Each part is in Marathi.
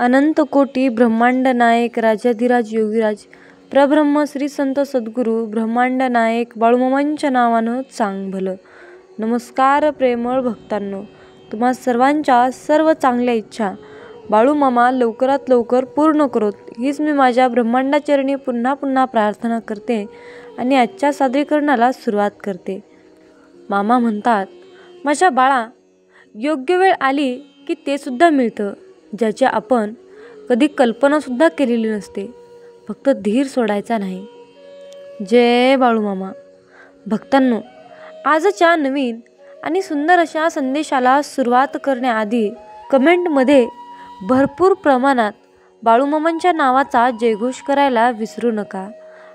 अनंत कोटी ब्रह्मांड नायक राजाधिराज योगीराज प्रब्रह्म श्री संत सद्गुरू ब्रह्मांड नायक बाळूमामांच्या नावानं चांग भलं. नमस्कार प्रेमळ भक्तांनो, तुम्हा सर्वांच्या सर्व चांगल्या इच्छा बाळूमामा लवकरात लवकर पूर्ण करोत, हीच मी माझ्या ब्रह्मांडाचरणी पुन्हा पुन्हा प्रार्थना करते आणि आजच्या सादरीकरणाला सुरुवात करते. मामा म्हणतात, माझ्या बाळा, योग्य वेळ आली की ते सुद्धा मिळतं ज्याची आपण कधी कल्पनासुद्धा केलेली नसते. फक्त धीर सोडायचा नाही. जय बाळूमामा. भक्तांनो, आजच्या नवीन आणि सुंदर अशा संदेशाला सुरुवात करण्याआधी कमेंटमध्ये भरपूर प्रमाणात बाळूमामांच्या नावाचा जयघोष करायला विसरू नका.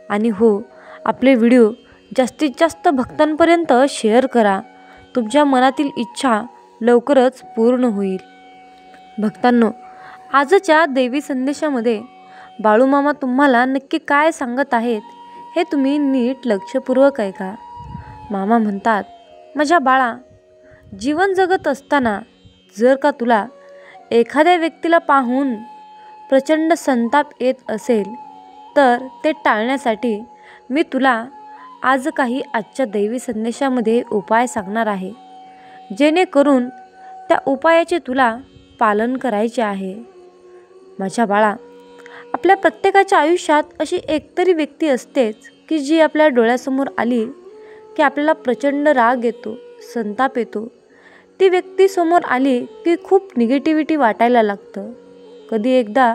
आणि हो, आपले व्हिडिओ जास्तीत जास्त भक्तांपर्यंत शेअर करा. तुमच्या मनातील इच्छा लवकरच पूर्ण होईल. भक्तांनो, आजच्या दैवी संदेशामध्ये बाळूमामा तुम्हाला नक्की काय सांगत आहेत हे तुम्ही नीट लक्षपूर्वक ऐका. मामा म्हणतात, माझ्या बाळा, जीवन जगत असताना जर का तुला एखाद्या व्यक्तीला पाहून प्रचंड संताप येत असेल तर ते टाळण्यासाठी मी तुला आज काही आजच्या दैवी संदेशामध्ये उपाय सांगणार आहे, जेणेकरून त्या उपायाचे तुला पालन करायचे आहे. माझ्या बाळा, आपल्या प्रत्येकाच्या आयुष्यात अशी एकतरी व्यक्ती असतेच की जी आपल्या डोळ्यासमोर आली की आपल्याला प्रचंड राग येतो, संताप येतो. ती व्यक्ती समोर आली की खूप निगेटिव्हिटी वाटायला लागतं. कधी एकदा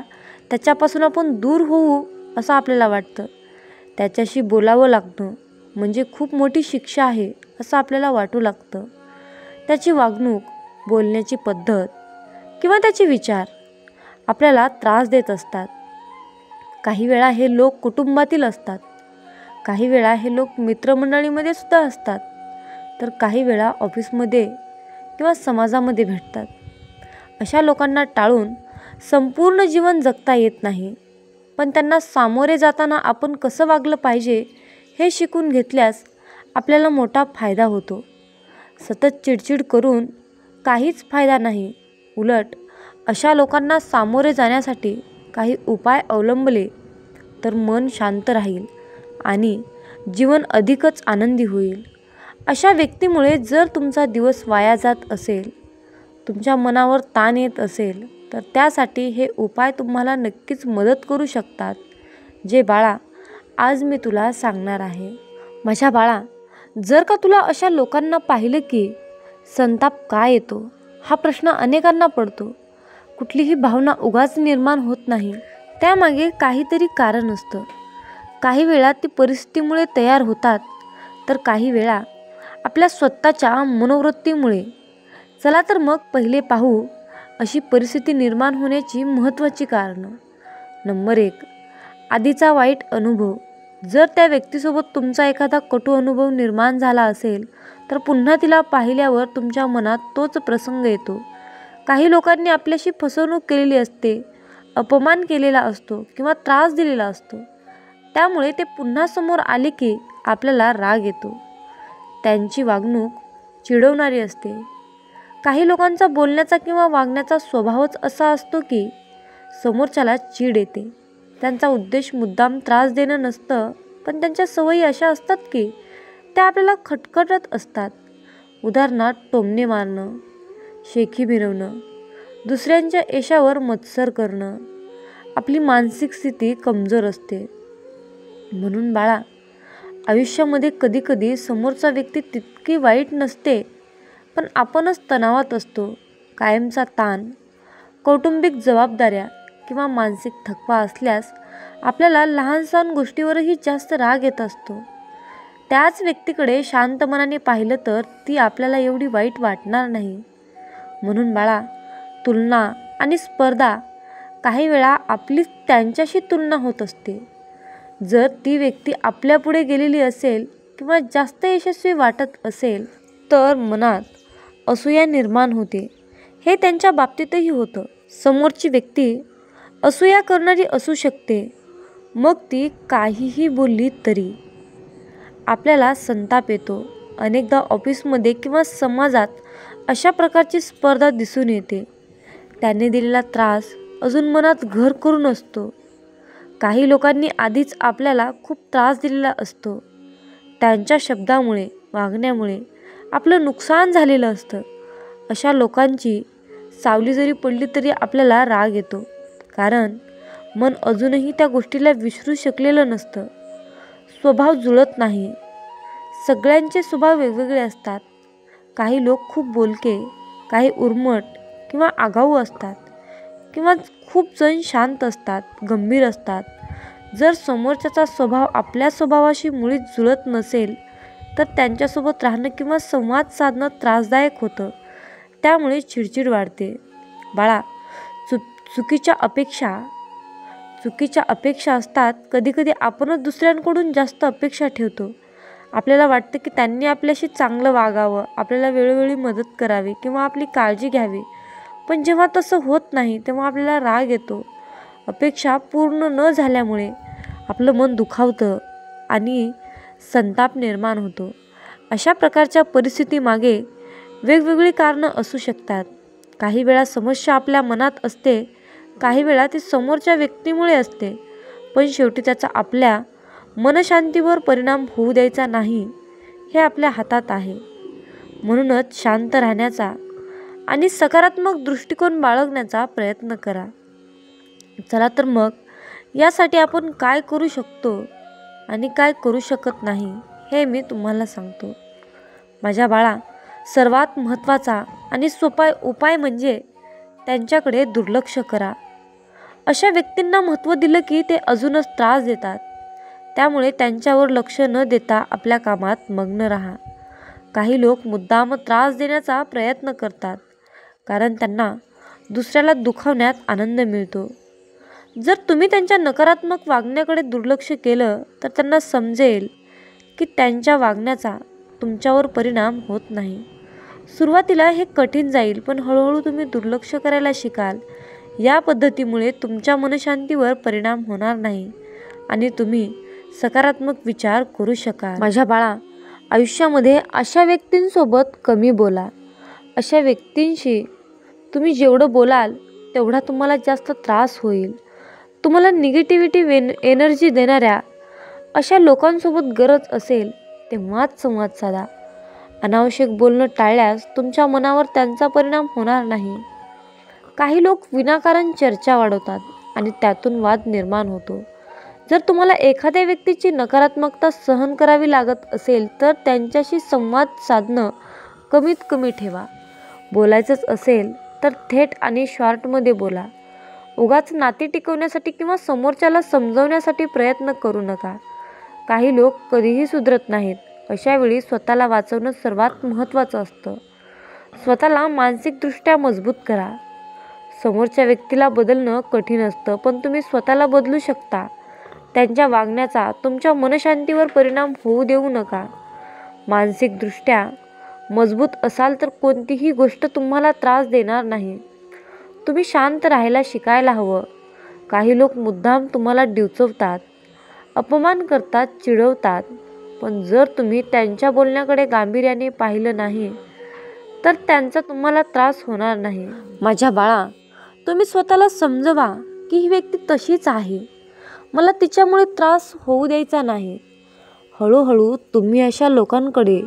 त्याच्यापासून आपण दूर होऊ असं आपल्याला वाटतं. त्याच्याशी बोलावं लागतं म्हणजे खूप मोठी शिक्षा आहे असं आपल्याला वाटू लागतं. त्याची वागणूक, बोलण्याची पद्धत किंवा त्याचे विचार आपल्याला त्रास देत असतात. काही वेळा हे लोक कुटुंबातील असतात, काही वेळा हे लोक मित्रमंडळीमध्ये सुद्धा असतात, तर काही वेळा ऑफिसमध्ये किंवा समाजामध्ये भेटतात. अशा लोकांना टाळून संपूर्ण जीवन जगता येत नाही. पण त्यांना सामोरे जाताना आपण कसं वागलं पाहिजे हे शिकून घेतल्यास आपल्याला मोठा फायदा होतो. सतत चिडचिड करून काहीच फायदा नाही. उलट अशा लोकांना सामोरे जाण्यासाठी काही उपाय अवलंबले तर मन शांत राहील आणि जीवन अधिकच आनंदी होईल. अशा व्यक्तीमुळे जर तुमचा दिवस वाया जात असेल, तुमच्या मनावर ताण येत असेल, तर त्यासाठी हे उपाय तुम्हाला नक्कीच मदत करू शकतात, जे बाळा आज मी तुला सांगणार आहे. माझ्या बाळा, जर का तुला अशा लोकांना पाहिलं की संताप का येतो हा प्रश्न अनेकांना पडतो. कुठलीही भावना उगाच निर्माण होत नाही, त्यामागे काहीतरी कारण असतं. काही वेळा ती परिस्थितीमुळे तयार होतात, तर काही वेळा आपल्या स्वतःच्या मनोवृत्तीमुळे. चला तर मग पहिले पाहू अशी परिस्थिती निर्माण होण्याची महत्त्वाची कारणं. नंबर 1, आधीचा वाईट अनुभव. जर त्या व्यक्तीसोबत तुमचा एखादा कटू अनुभव निर्माण झाला असेल तर पुन्हा तिला पाहिल्यावर तुमच्या मनात तोच प्रसंग येतो. काही लोकांनी आपल्याशी फसवणूक केलेली असते, अपमान केलेला असतो किंवा त्रास दिलेला असतो. त्यामुळे ते पुन्हा समोर आले की आपल्याला राग येतो. त्यांची वागणूक चिडवणारी असते. काही लोकांचा बोलण्याचा किंवा वागण्याचा स्वभावच असा असतो की समोरच्याला चीड येते. त्यांचा उद्देश मुद्दाम त्रास देणं नसतं, पण त्यांच्या सवयी अशा असतात की त्या आपल्याला खटखटत असतात. उदाहरणार्थ टोमणे मारणं, शेखी मिरवणं, दुसऱ्यांच्या यशावर मत्सर करणं. आपली मानसिक स्थिती कमजोर असते. म्हणून बाळा, आयुष्यामध्ये कधीकधी समोरचा व्यक्ती तितकी वाईट नसते, पण आपणच तणावात असतो. कायमचा ताण, कौटुंबिक जबाबदाऱ्या किंवा मानसिक थकवा असल्यास आपल्याला लहान सहान गोष्टीवरही जास्त राग येत असतो. त्याच व्यक्तीकडे शांत मनाने पाहिलं तर ती आपल्याला एवढी वाईट वाटणार नाही. म्हणून बाळा, तुलना आणि स्पर्धा, काही वेळा आपली त्यांच्याशी तुलना होत असते. जर ती व्यक्ती आपल्यापुढे गेलेली असेल किंवा जास्त यशस्वी वाटत असेल तर मनात असूया निर्माण होते. हे त्यांच्या बाबतीतही होतं. समोरची व्यक्ती असूया करणारी असू शकते, मग ती काहीही बोलली तरी आपल्याला संताप येतो. अनेकदा ऑफिसमध्ये किंवा समाजात अशा प्रकारची स्पर्धा दिसून येते. त्याने दिलेला त्रास अजून मनात घर करून असतो. काही लोकांनी आधीच आपल्याला खूप त्रास दिलेला असतो. त्यांच्या शब्दामुळे, वागण्यामुळे आपलं नुकसान झालेलं असतं. अशा लोकांची सावली जरी पडली तरी आपल्याला राग येतो, कारण मन अजूनही त्या गोष्टीला विसरू शकलेलं नसतं. स्वभाव जुळत नाही. सगळ्यांचे स्वभाव वेगवेगळे असतात. काही लोक खूप बोलके, काही उर्मट किंवा आगाऊ असतात, किंवा खूप जण शांत असतात, गंभीर असतात. जर समोरच्याचा स्वभाव आपल्या स्वभावाशी मुळीच जुळत नसेल तर त्यांच्यासोबत राहणं किंवा संवाद साधणं त्रासदायक होतं. त्यामुळे चिडचिड वाढते. बाळा, चुकीच्या अपेक्षा असतात. कधीकधी आपणच दुसऱ्यांकडून जास्त अपेक्षा ठेवतो. आपल्याला वाटतं की त्यांनी आपल्याशी चांगलं वागावं, आपल्याला वेळोवेळी मदत करावी किंवा आपली काळजी घ्यावी. पण जेव्हा तसं होत नाही तेव्हा आपल्याला राग येतो. अपेक्षा पूर्ण न झाल्यामुळे आपलं मन दुखावतं आणि संताप निर्माण होतो. अशा प्रकारच्या परिस्थितीमागे वेगवेगळी कारणं असू शकतात. काही वेळा समस्या आपल्या मनात असते, काही वेळा ती समोरच्या व्यक्तीमुळे असते. पण शेवटी त्याचा आपल्या मनशांतीवर परिणाम होऊ द्यायचा नाही, हे आपल्या हातात आहे. म्हणूनच शांत राहण्याचा आणि सकारात्मक दृष्टिकोन बाळगण्याचा प्रयत्न करा. चला तर मग यासाठी आपण काय करू शकतो आणि काय करू शकत नाही हे मी तुम्हाला सांगतो. माझ्या बाळा, सर्वात महत्त्वाचा आणि सोपा उपाय म्हणजे त्यांच्याकडे दुर्लक्ष करा. अशा व्यक्तींना महत्त्व दिलं की ते अजूनच त्रास देतात. त्यामुळे त्यांच्यावर लक्ष न देता आपल्या कामात मग्न राहा. काही लोक मुद्दाम त्रास देण्याचा प्रयत्न करतात, कारण त्यांना दुसऱ्याला दुखावण्यात आनंद मिळतो. जर तुम्ही त्यांच्या नकारात्मक वागण्याकडे दुर्लक्ष केलं तर त्यांना समजेल की त्यांच्या वागण्याचा तुमच्यावर परिणाम होत नाही. सुरुवातीला हे कठीण जाईल, पण हळूहळू तुम्ही दुर्लक्ष करायला शिकाल. या पद्धतीमुळे तुमच्या मनशांतीवर परिणाम होणार नाही आणि तुम्ही सकारात्मक विचार करू शकाल. माझ्या बाळा, आयुष्यामध्ये अशा व्यक्तींसोबत कमी बोला. अशा व्यक्तींशी तुम्ही जेवढं बोलाल तेवढा तुम्हाला जास्त त्रास होईल. तुम्हाला निगेटिव्हिटी एनर्जी देणाऱ्या अशा लोकांसोबत गरज असेल तेव्हाच संवाद साधा. अनावश्यक बोलणं टाळल्यास तुमच्या मनावर त्यांचा परिणाम होणार नाही. काही लोक विनाकारण चर्चा वाढवतात आणि त्यातून वाद निर्माण होतो. जर तुम्हाला एखाद्या व्यक्तीची नकारात्मकता सहन करावी लागत असेल तर त्यांच्याशी संवाद साधणं कमीत कमी ठेवा. बोलायचंच असेल तर थेट आणि शॉर्टमध्ये बोला. उगाच नाती टिकवण्यासाठी किंवा समोरच्याला समजवण्यासाठी प्रयत्न करू नका. काही लोक कधीही सुधरत नाहीत. अशा वेळी स्वतःला वाचवणं सर्वात महत्त्वाचं असतं. स्वतःला मानसिकदृष्ट्या मजबूत करा. समोरच्या व्यक्तीला बदलणं कठीण असतं, पण तुम्ही स्वतःला बदलू शकता. त्यांच्या वागण्याचा तुमच्या मनशांतीवर परिणाम होऊ देऊ नका. मानसिकदृष्ट्या मजबूत असाल तर कोणतीही गोष्ट तुम्हाला त्रास देणार नाही. तुम्ही शांत राहायला शिकायला हवं. काही लोक मुद्दाम तुम्हाला डिवचवतात, अपमान करतात, चिडवतात. पण जर तुम्ही त्यांच्या बोलण्याकडे गांभीर्याने पाहिलं नाही तर त्यांचा तुम्हाला त्रास होणार नाही. माझ्या बाळा, तुम्ही स्वतःला समजवा की ही व्यक्ती तशीच आहे, मला तिच्यामुळे त्रास होऊ द्यायचा नाही. हळूहळू तुम्ही अशा लोकांकडे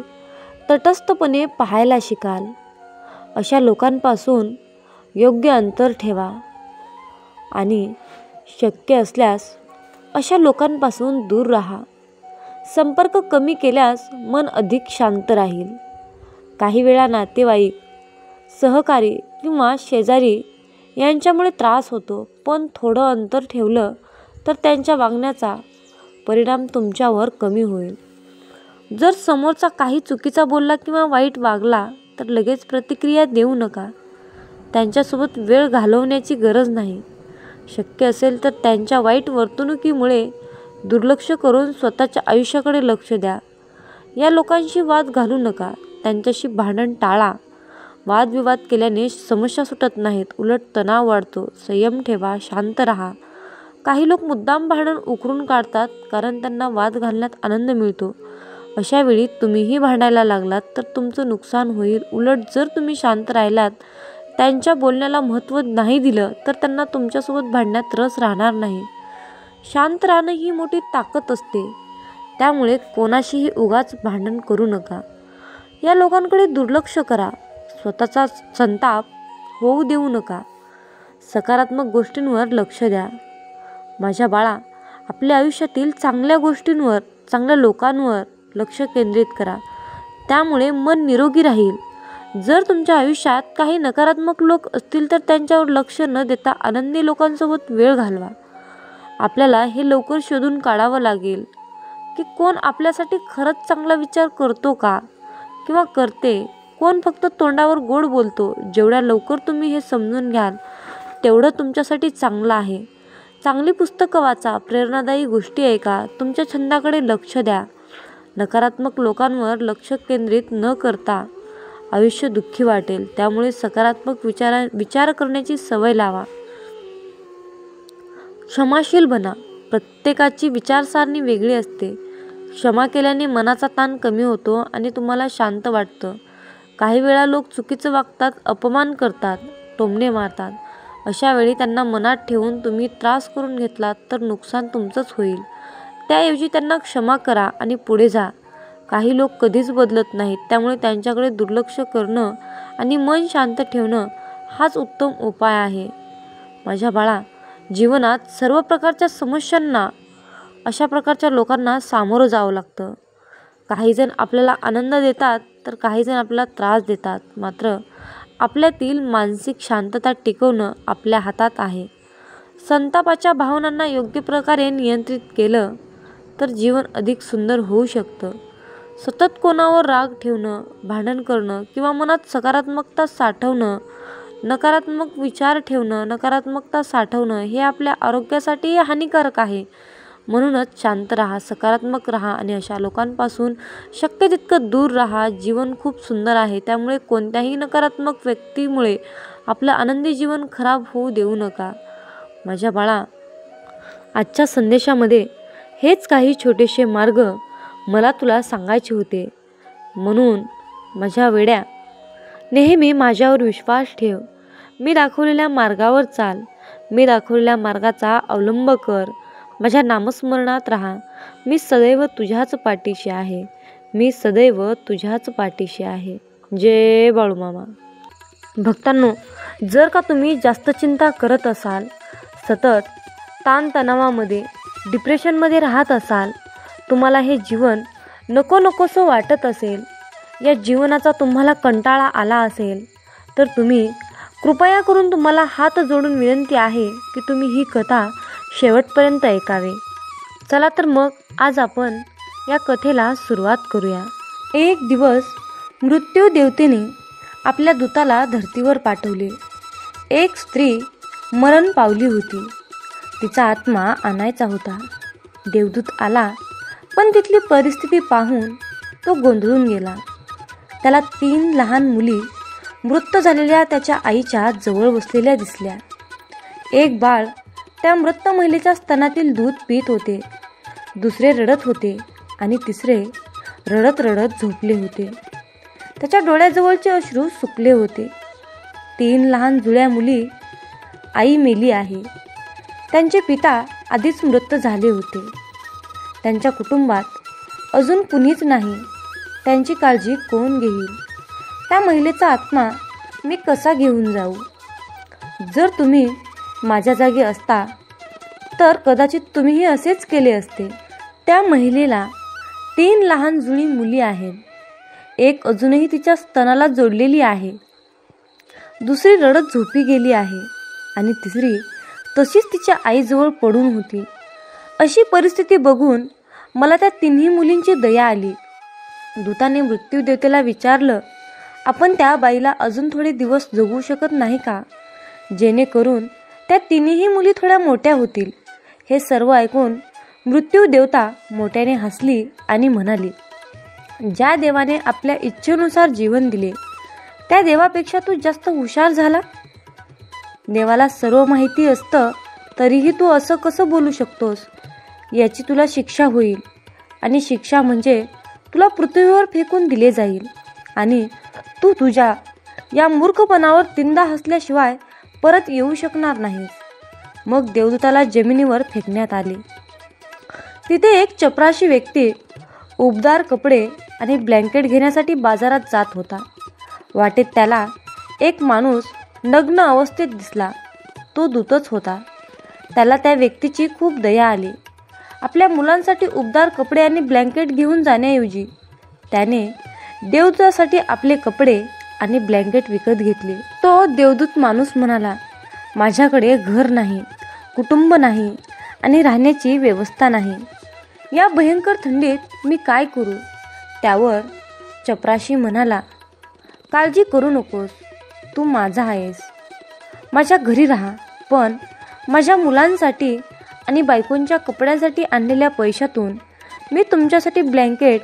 तटस्थपणे पाहायला शिकाल. अशा लोकांपासून योग्य अंतर ठेवा आणि शक्य असल्यास अशा लोकांपासून दूर राहा. संपर्क कमी केल्यास मन अधिक शांत राहील. काही वेळा नातेवाईक, सहकारी किंवा शेजारी यांच्यामुळे त्रास होतो, पण थोडं अंतर ठेवलं तर त्यांच्या वागण्याचा परिणाम तुमच्यावर कमी होईल. जर समोरचा काही चुकीचा बोलला किंवा वाईट वागला तर लगेच प्रतिक्रिया देऊ नका. त्यांच्यासोबत वेळ घालवण्याची गरज नाही. शक्य असेल तर त्यांच्या वाईट वर्तणुकीमुळे दुर्लक्ष करून स्वतःच्या आयुष्याकडे लक्ष द्या. या लोकांशी वाद घालू नका. त्यांच्याशी भांडण टाळा. वादविवाद केल्याने समस्या सुटत नाहीत, उलट तणाव वाढतो. संयम ठेवा, शांत राहा. काही लोक मुद्दाम भांडण उकरून काढतात कारण त्यांना वाद घालण्यात आनंद मिळतो. अशा वेळी तुम्हीही भांडायला लागलात तर तुमचं नुकसान होईल. उलट जर तुम्ही शांत राहिलात, त्यांच्या बोलण्याला महत्त्व नाही दिलं तर त्यांना तुमच्यासोबत भांडण्यात रस राहणार नाही. शांत राहणं ही मोठी ताकद असते. त्यामुळे कोणाशीही उगाच भांडण करू नका. या लोकांकडे दुर्लक्ष करा. स्वतःचा संताप होऊ देऊ नका. सकारात्मक गोष्टींवर लक्ष द्या. माझ्या बाळा, आपल्या आयुष्यातील चांगल्या गोष्टींवर, चांगल्या लोकांवर लक्ष केंद्रित करा. त्यामुळे मन निरोगी राहील. जर तुमच्या आयुष्यात काही नकारात्मक लोक असतील तर त्यांच्यावर लक्ष न देता आनंदी लोकांसोबत वेळ घालवा. आपल्याला हे लवकर शोधून काढावं लागेल की कोण आपल्यासाठी खरंच चांगला विचार करतो का किंवा करते, कोण फक्त तोंडावर गोड बोलतो. जेवढ्या लवकर तुम्ही हे समजून घ्याल तेवढं तुमच्यासाठी चांगलं आहे. चांगली पुस्तकं वाचा, प्रेरणादायी गोष्टी ऐका, तुमच्या छंदाकडे लक्ष द्या. नकारात्मक लोकांवर लक्ष केंद्रित न करता आयुष्य दुःखी वाटेल. त्यामुळे सकारात्मक विचार करण्याची सवय लावा. क्षमाशील बना. प्रत्येकाची विचारसरणी वेगळी असते. क्षमा केल्याने मनाचा ताण कमी होतो आणि तुम्हाला शांत वाटतं. काही वेळा लोक चुकीचं वागतात, अपमान करतात, टोमणे मारतात. अशा वेळी त्यांना मनात ठेवून तुम्ही त्रास करून घेतलात तर नुकसान तुमचंच होईल. त्याऐवजी त्यांना क्षमा करा आणि पुढे जा. काही लोक कधीच बदलत नाहीत. त्यामुळे त्यांच्याकडे दुर्लक्ष करणं आणि मन शांत ठेवणं हाच उत्तम उपाय आहे. माझ्या बाळा, जीवनात सर्व प्रकारच्या समस्यांना, अशा प्रकारच्या लोकांना सामोरं जावं लागतं. काहीजण आपल्याला आनंद देतात तर काहीजण आपल्याला त्रास देतात. मात्र आपल्यातील मानसिक शांतता टिकवणं आपल्या हातात आहे. संतापाच्या भावनांना योग्य प्रकारे नियंत्रित केलं तर जीवन अधिक सुंदर होऊ शकतं. सतत कोणावर राग ठेवणं, भांडण करणं किंवा मनात नकारात्मकता साठवणं हे आपल्या आरोग्यासाठी हानिकारक आहे. म्हणूनच शांत राहा, सकारात्मक राहा आणि अशा लोकांपासून शक्य तितकं दूर राहा. जीवन खूप सुंदर आहे. त्यामुळे कोणत्याही नकारात्मक व्यक्तीमुळे आपलं आनंदी जीवन खराब होऊ देऊ नका. माझ्या बाळा, आजच्या संदेशामध्ये हेच काही छोटेसे मार्ग मला तुला सांगायचे होते. म्हणून माझ्या वेड्या, नेहमी माझ्यावर विश्वास ठेव. मी दाखवलेल्या मार्गावर चाल. मी दाखवलेल्या मार्गाचा अवलंब कर. माझ्या नामस्मरणात राहा. मी सदैव तुझ्याच पाठीशी आहे. मी सदैव तुझ्याच पाठीशी आहे. जय बाळूमामा. भक्तांनो, जर का तुम्ही जास्त चिंता करत असाल, सतत ताणतणावामध्ये, डिप्रेशनमध्ये राहत असाल, तुम्हाला हे जीवन नकोसं वाटत असेल, या जीवनाचा तुम्हाला कंटाळा आला असेल, तर तुम्ही कृपया करून तुम्हाला हात जोडून विनंती आहे की तुम्ही ही कथा शेवटपर्यंत ऐकावे. चला तर मग आज आपण या कथेला सुरुवात करूया. एक दिवस मृत्यू देवतेने आपल्या दूताला धर्तीवर पाठवले. एक स्त्री मरण पावली होती. तिचा आत्मा आणायचा होता. देवदूत आला, पण तिथली परिस्थिती पाहून तो गोंधळून गेला. त्याला 3 लहान मुली मृत झालेल्या त्याच्या आईच्या जवळ बसलेल्या दिसल्या. एक बाळ त्या मृत महिलेच्या स्तनातील दूध पीत होते. दुसरे रडत होते आणि तिसरे रडत रडत झोपले होते. त्याच्या डोळ्याजवळचे अश्रू सुकले होते. 3 लहान जुळ्या मुली, आई मेली आहे. त्यांचे पिता आधीच मृत झाले होते. त्यांच्या कुटुंबात अजून कुणीच नाही. त्यांची काळजी कोण घेईल? त्या महिलेचा आत्मा मी कसा घेऊन जाऊ? जर तुम्ही माझ्या जागी असता तर कदाचित तुम्हीही असेच केले असते. त्या महिलेला 3 लहान जुळी मुली आहेत. एक अजूनही तिच्या स्तनाला जोडलेली आहे. दुसरी रडत झोपी गेली आहे आणि तिसरी तशीच तिच्या आईजवळ पडून होती. अशी परिस्थिती बघून मला त्या 3ही मुलींची दया आली. दूताने मृत्यू देवतेला विचारलं, आपण त्या बाईला अजून थोडे दिवस जगू शकत नाही का, जेणेकरून त्या 3ही मुली थोड्या मोठ्या होतील? हे सर्व ऐकून मृत्यू देवता मोठ्याने हसली आणि म्हणाली, ज्या देवाने आपल्या इच्छेनुसार जीवन दिले त्या देवापेक्षा तू जास्त हुशार झाला. देवाला सर्व माहिती असतं तरीही तू असं कसं बोलू शकतोस? याची तुला शिक्षा होईल आणि शिक्षा म्हणजे तुला पृथ्वीवर फेकून दिले जाईल आणि तू तुझ्या या मूर्खपणावर तीनदा हसल्याशिवाय परत येऊ शकणार नाहीस. मग देवदूताला जमिनीवर फेकण्यात आले. तिथे एक चपराशी व्यक्ती उबदार कपडे आणि ब्लँकेट घेण्यासाठी बाजारात जात होता. वाटेत त्याला एक माणूस नग्न अवस्थेत दिसला. तो दूतच होता. त्याला त्या व्यक्तीची खूप दया आली. आपल्या मुलांसाठी उबदार कपडे आणि ब्लँकेट घेऊन जाण्याऐवजी त्याने देवदूतासाठी आपले कपडे आणि ब्लँकेट विकत घेतले. तो देवदूत माणूस म्हणाला, माझ्याकडे घर नाही, कुटुंब नाही आणि राहण्याची व्यवस्था नाही. या भयंकर थंडीत मी काय करू? त्यावर चपराशी म्हणाला, काळजी करू नकोस, तू माझा आहेस. माझ्या घरी राहा, पण माझ्या मुलांसाठी आणि बायकोंच्या कपड्यांसाठी आणलेल्या पैशातून मी तुमच्यासाठी ब्लँकेट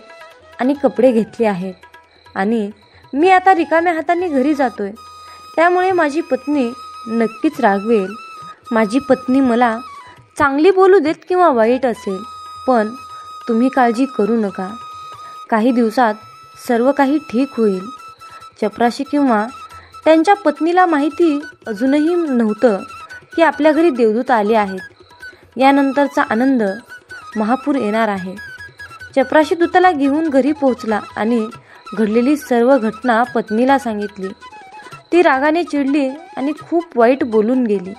आणि कपडे घेतले आहेत आणि मी आता रिकाम्या हाताने घरी जातोय. त्यामुळे माझी पत्नी नक्कीच रागवेल. माझी पत्नी मला चांगली बोलू देत किंवा वाईट असेल, पण तुम्ही काळजी करू नका. काही दिवसात सर्व काही ठीक होईल. चपराशी किंवा त्यांच्या पत्नीला माहिती अजूनही नव्हतं की आपल्या घरी देवदूत आले आहेत. यानंतरचा आनंद महापूर येणार आहे. चपराशी दूताला घेऊन घरी पोहोचला आणि घडलेली सर्व घटना पत्नीला सांगितली. ती रागाने चिडली आणि खूप वाईट बोलून गेली.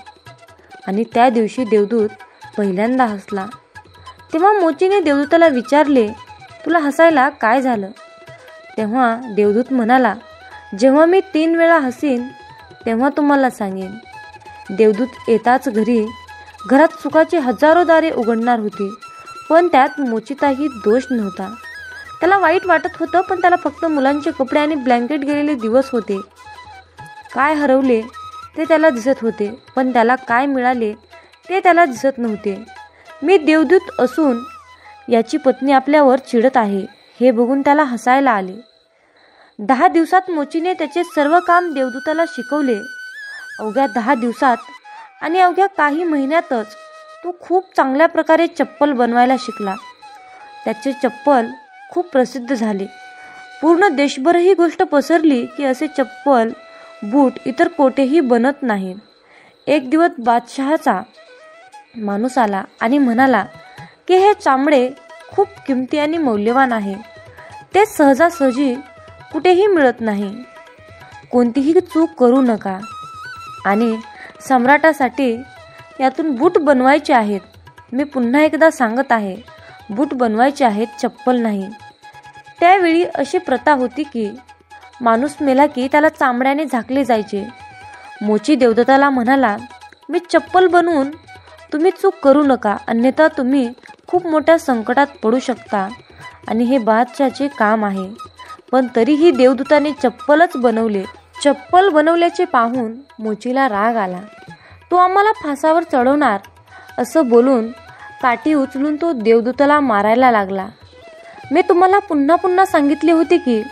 आणि त्या दिवशी देवदूत पहिल्यांदा हसला. तेव्हा मोचीने देवदूताला विचारले, तुला हसायला काय झालं? तेव्हा देवदूत म्हणाला, जेव्हा मी 3 वेळा हसीन तेव्हा तुम्हाला सांगेन. देवदूत येताच घरात सुखाची हजारो दारे उघडणार होती, पण त्यात मोचीचाही दोष नव्हता. त्याला वाईट वाटत होतं, पण त्याला फक्त मुलांचे कपडे आणि ब्लँकेट गेलेले दिवस होते. काय हरवले ते त्याला दिसत होते, पण त्याला काय मिळाले ते त्याला दिसत नव्हते. मी देवदूत असून याची पत्नी आपल्यावर चिडत आहे हे बघून त्याला हसायला आले. 10 दिवसात मोचीने त्याचे सर्व काम देवदूताला शिकवले. अवघ्या 10 दिवसात आणि अवघ्या काही महिन्यातच तो खूप चांगल्या प्रकारे चप्पल बनवायला शिकला. त्याचे चप्पल खूप प्रसिद्ध झाले. पूर्ण देशभर ही गोष्ट पसरली की असे चप्पल, बूट इतर कोठेही बनत नाहीत. एक दिवस बादशहाचा माणूस आला आणि म्हणाला की हे चामडे खूप किमती आणि मौल्यवान आहे. ते सहजासहजी कुठेही मिळत नाही. कोणतीही चूक करू नका आणि सम्राटासाठी यातून बूट बनवायचे आहेत. मी पुन्हा एकदा सांगत आहे, बूट बनवायचे आहेत, चप्पल नाही. त्यावेळी अशी प्रथा होती की माणूस मेला की त्याला चामड्याने झाकले जायचे. मोची देवदत्ताला म्हणाला, मी चप्पल बनवून तुम्ही चूक करू नका, अन्यथा तुम्ही खूप मोठ्या संकटात पडू शकता आणि हे बादशाहाचे काम आहे. पण तरीही देवदूताने चप्पलच बनवले. चप्पल बनवल्याचे पाहून मोचीला राग आला. तो आम्हाला फासावर चढवणार असं बोलून काठी उचलून तो देवदूताला मारायला लागला. मी तुम्हाला पुन्हा पुन्हा सांगितले होते की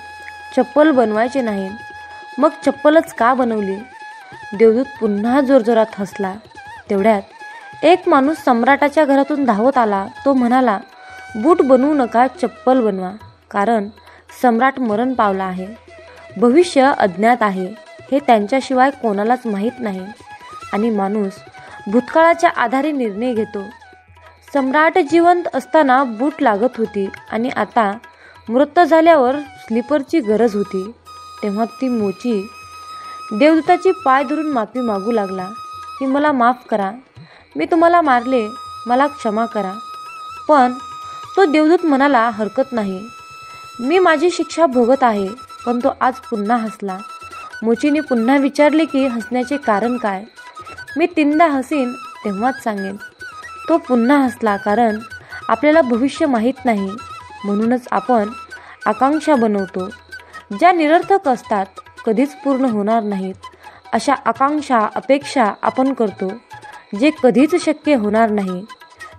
चप्पल बनवायचे नाही, मग चप्पलच का बनवली? देवदूत पुन्हा जोरजोरात हसला. तेवढ्यात एक माणूस सम्राटाच्या घरातून धावत आला. तो म्हणाला, बूट बनवू नका, चप्पल बनवा, कारण सम्राट मरण पावला आहे. भविष्य अज्ञात आहे हे त्यांच्याशिवाय कोणालाच माहीत नाही आणि माणूस भूतकाळाच्या आधारे निर्णय घेतो. सम्राट जिवंत असताना बूट लागत होती आणि आता मृत झाल्यावर स्लीपरची गरज होती. तेव्हा ती मोची देवदूताची पाय धरून माफी मागू लागला की मला माफ करा, मी तुम्हाला मारले, मला क्षमा करा. पण तो देवदूत म्हणाला, हरकत नाही, मी माझी शिक्षा भोगत आहे. पण तो आज पुन्हा हसला. मोचीने पुन्हा विचारले की हसण्याचे कारण काय? मी 3दा हसीन तेव्हाच सांगेन. तो पुन्हा हसला, कारण आपल्याला भविष्य माहीत नाही, म्हणूनच आपण आकांक्षा बनवतो ज्या निरर्थक असतात, कधीच पूर्ण होणार नाहीत. अशा आकांक्षा, अपेक्षा आपण करतो जे कधीच शक्य होणार नाही.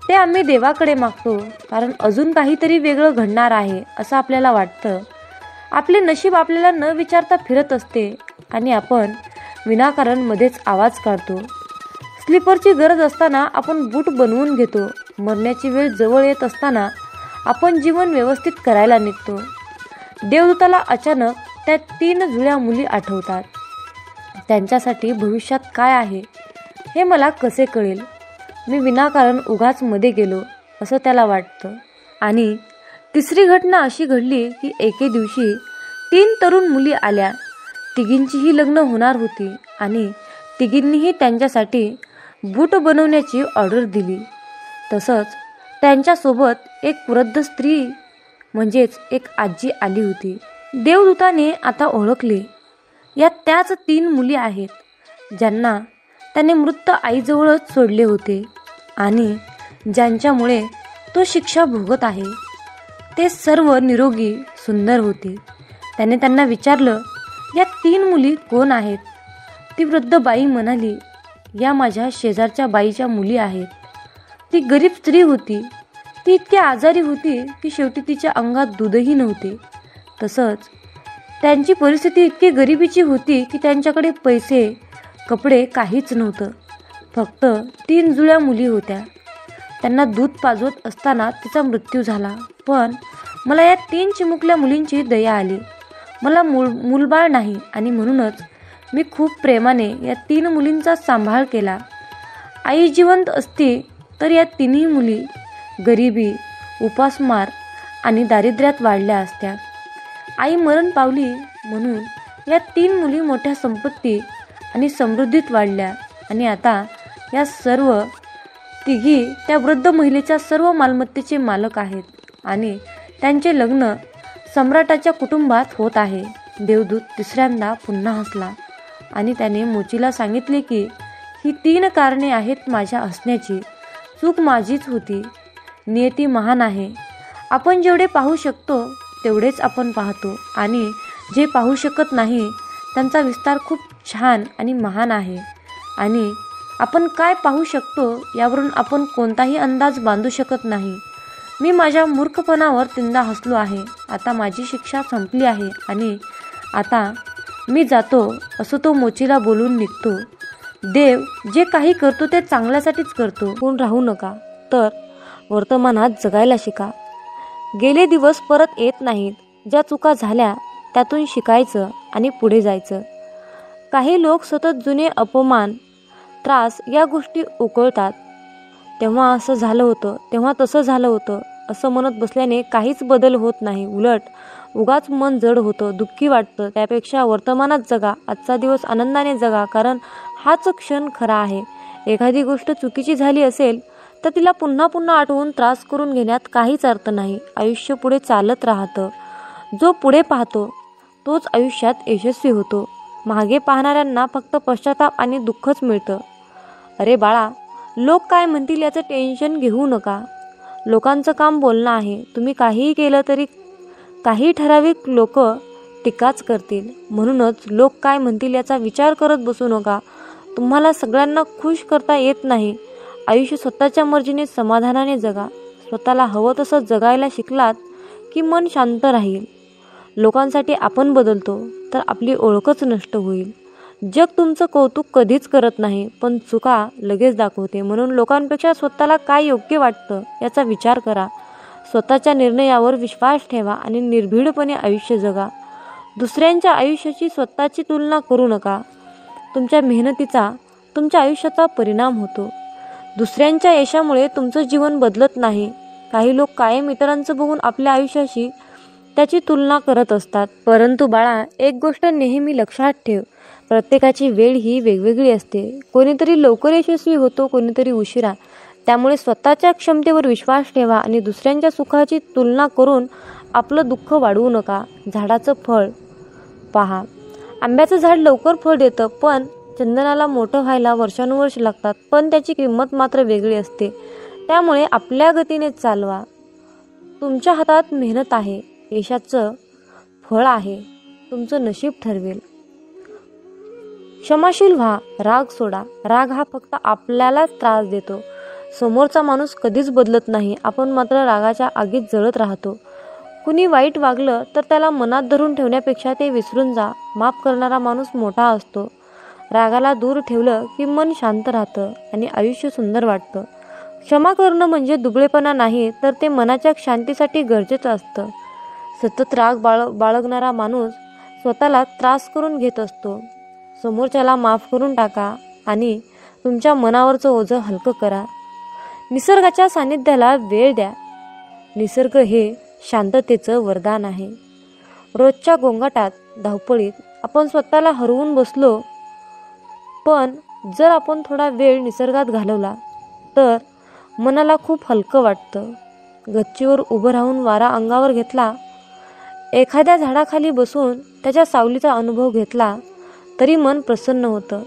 ते आम्ही देवाकडे मागतो, कारण अजून काहीतरी वेगळं घडणार आहे असं आपल्याला वाटतं. आपले नशीब आपल्याला न विचारता फिरत असते आणि आपण विनाकारण मध्येच आवाज काढतो. स्लीपरची गरज असताना आपण बूट बनवून घेतो. मरण्याची वेळ जवळ येत असताना आपण जीवन व्यवस्थित करायला निघतो. देवदूताला अचानक त्या 3 जुळ्या मुली आठवतात. त्यांच्यासाठी भविष्यात काय आहे हे मला कसे कळेल? मी विनाकारण उगाच मध्ये गेलो असं त्याला वाटतं. आणि तिसरी घटना अशी घडली की एके दिवशी 3 तरुण मुली आल्या. तिघींचीही लग्न होणार होती आणि तिघींनीही त्यांच्यासाठी बूट बनवण्याची ऑर्डर दिली. तसंच त्यांच्यासोबत एक वृद्ध स्त्री म्हणजेच एक आजी आली होती. देवदूताने आता ओळखले या त्याच 3 मुली आहेत ज्यांना त्याने मृत आईजवळच सोडले होते आणि ज्यांच्यामुळे तो शिक्षा भोगत आहे. ते सर्व निरोगी सुंदर होते. त्याने त्यांना विचारलं, या 3 मुली कोण आहेत? ती वृद्ध बाई म्हणाली, या माझ्या शेजारच्या बाईच्या मुली आहेत. ती गरीब स्त्री होती. ती इतकी आजारी होती की शेवटी तिच्या अंगात दूधही नव्हते. तसंच त्यांची परिस्थिती इतकी गरिबीची होती की त्यांच्याकडे पैसे कपडे काहीच नव्हतं. फक्त 3 जुळ्या मुली होत्या. त्यांना दूध पाजवत असताना तिचा मृत्यू झाला. पण मला या 3 चिमुकल्या मुलींची दया आली. मला मूलबाळ नाही आणि म्हणूनच मी खूप प्रेमाने या 3 मुलींचा सांभाळ केला. आई जिवंत असती तर या 3ही मुली गरिबी, उपासमार आणि दारिद्र्यात वाढल्या असत्या. आई मरण पावली म्हणून या 3 मुली मोठ्या संपत्ती आणि समृद्धीत वाढल्या आणि आता या सर्व तिघी त्या वृद्ध महिलेच्या सर्व मालमत्तेचे मालक आहेत आणि त्यांचे लग्न सम्राटाच्या कुटुंबात होत आहे. देवदूत तिसऱ्यांदा पुन्हा हसला आणि त्याने मोचीला सांगितले की ही 3 कारणे आहेत माझ्या हसण्याची. चूक माझीच होती. नियती महान आहे. आपण जेवढे पाहू शकतो तेवढेच आपण पाहतो आणि जे पाहू शकत नाही त्यांचा विस्तार खूप छान आणि महान आहे. आणि आपण काय पाहू शकतो यावरून आपण कोणताही अंदाज बांधू शकत नाही. मी माझ्या मूर्खपणावर 3दा हसलो आहे. आता माझी शिक्षा संपली आहे आणि आता मी जातो असं तो मोचीला बोलून निघतो. देव जे काही करतो ते चांगल्यासाठीच करतो. कोण राहू नका, तर वर्तमानात जगायला शिका. गेले दिवस परत येत नाहीत. ज्या चुका झाल्या त्यातून शिकायचं आणि पुढे जायचं. काही लोक सतत जुने अपमान, त्रास या गोष्टी उकळतात. तेव्हा असं झालं होतं, तेव्हा तसं झालं होतं असं म्हणत बसल्याने काहीच बदल होत नाही. उलट उगाच मन जड होतं, दुःखी वाटतं. त्यापेक्षा वर्तमानात जगा. आजचा दिवस आनंदाने जगा, कारण हाच क्षण खरा आहे. एखादी गोष्ट चुकीची झाली असेल तर तिला पुन्हा पुन्हा आठवून त्रास करून घेण्यात काहीच अर्थ नाही. आयुष्य पुढे चालत राहतं. जो पुढे पाहतो तोच आयुष्यात यशस्वी होतो. मागे पाहणाऱ्यांना फक्त पश्चाताप आणि दुःखच मिळतं. अरे बाळा, लोक काय म्हणतील याचं टेन्शन घेऊ नका. लोकांचं काम बोलणं आहे. तुम्ही काहीही केलं तरी काही ठराविक लोक टीकाच करतील. म्हणूनच लोक काय म्हणतील याचा विचार करत बसू नका. तुम्हाला सगळ्यांना खुश करता येत नाही. आयुष्य स्वतःच्या मर्जीने समाधानाने जगा. स्वतःला हवं तसं जगायला शिकलात की मन शांत राहील. लोकांसाठी आपण बदलतो तर आपली ओळखच नष्ट होईल. जग तुमचं कौतुक कधीच करत नाही, पण चुका लगेच दाखवते. म्हणून लोकांपेक्षा स्वतःला काय योग्य वाटतं याचा विचार करा. स्वतःच्या निर्णयावर विश्वास ठेवा आणि निर्भीडपणे आयुष्य जगा. दुसऱ्यांच्या आयुष्याची स्वतःची तुलना करू नका. तुमच्या मेहनतीचा तुमच्या आयुष्याचा परिणाम होतो. दुसऱ्यांच्या यशामुळे तुमचं जीवन बदलत नाही. काही लोक कायम इतरांचं बघून आपल्या आयुष्याशी त्याची तुलना करत असतात. परंतु बाळा, एक गोष्ट नेहमी लक्षात ठेव. प्रत्येकाची वेळ ही वेगवेगळी असते. कोणीतरी लवकर यशस्वी होतो, कोणीतरी उशिरा. त्यामुळे स्वतःच्या क्षमतेवर विश्वास ठेवा आणि दुसऱ्यांच्या सुखाची तुलना करून आपलं दुःख वाढवू नका. झाडाचं फळ पहा. आंब्याचं झाड लवकर फळ देतं, पण चंदनाला मोठं व्हायला वर्षानुवर्ष लागतात. पण त्याची किंमत मात्र वेगळी असते. त्यामुळे आपल्या गतीने चालवा. तुमच्या हातात मेहनत आहे. यशाचं फळ आहे. तुमचं नशीब ठरवेल. क्षमाशील व्हा. राग सोडा. राग हा फक्त आपल्यालाच त्रास देतो. समोरचा माणूस कधीच बदलत नाही. आपण मात्र रागाच्या आगीत जळत राहतो. कुणी वाईट वागलं तर त्याला मनात धरून ठेवण्यापेक्षा ते विसरून जा. माफ करणारा माणूस मोठा असतो. रागाला दूर ठेवलं की मन शांत राहतं आणि आयुष्य सुंदर वाटतं. क्षमा करणं म्हणजे दुबळेपणा नाही, तर ते मनाच्या शांतीसाठी गरजेचं असतं. सतत राग बाळगणारा माणूस स्वतःला त्रास करून घेत असतो. समोरच्याला माफ करून टाका आणि तुमच्या मनावरचं ओझं हलकं करा. निसर्गाच्या सानिध्याला वेळ द्या. निसर्ग हे शांततेचं वरदान आहे. रोजच्या गोंगाटात, धावपळीत आपण स्वतःला हरवून बसलो, पण जर आपण थोडा वेळ निसर्गात घालवला तर मनाला खूप हलकं वाटतं. गच्चीवर उभं राहून वारा अंगावर घेतला, एखाद्या झाडाखाली बसून त्याच्या सावलीचा अनुभव घेतला तरी मन प्रसन्न होतं.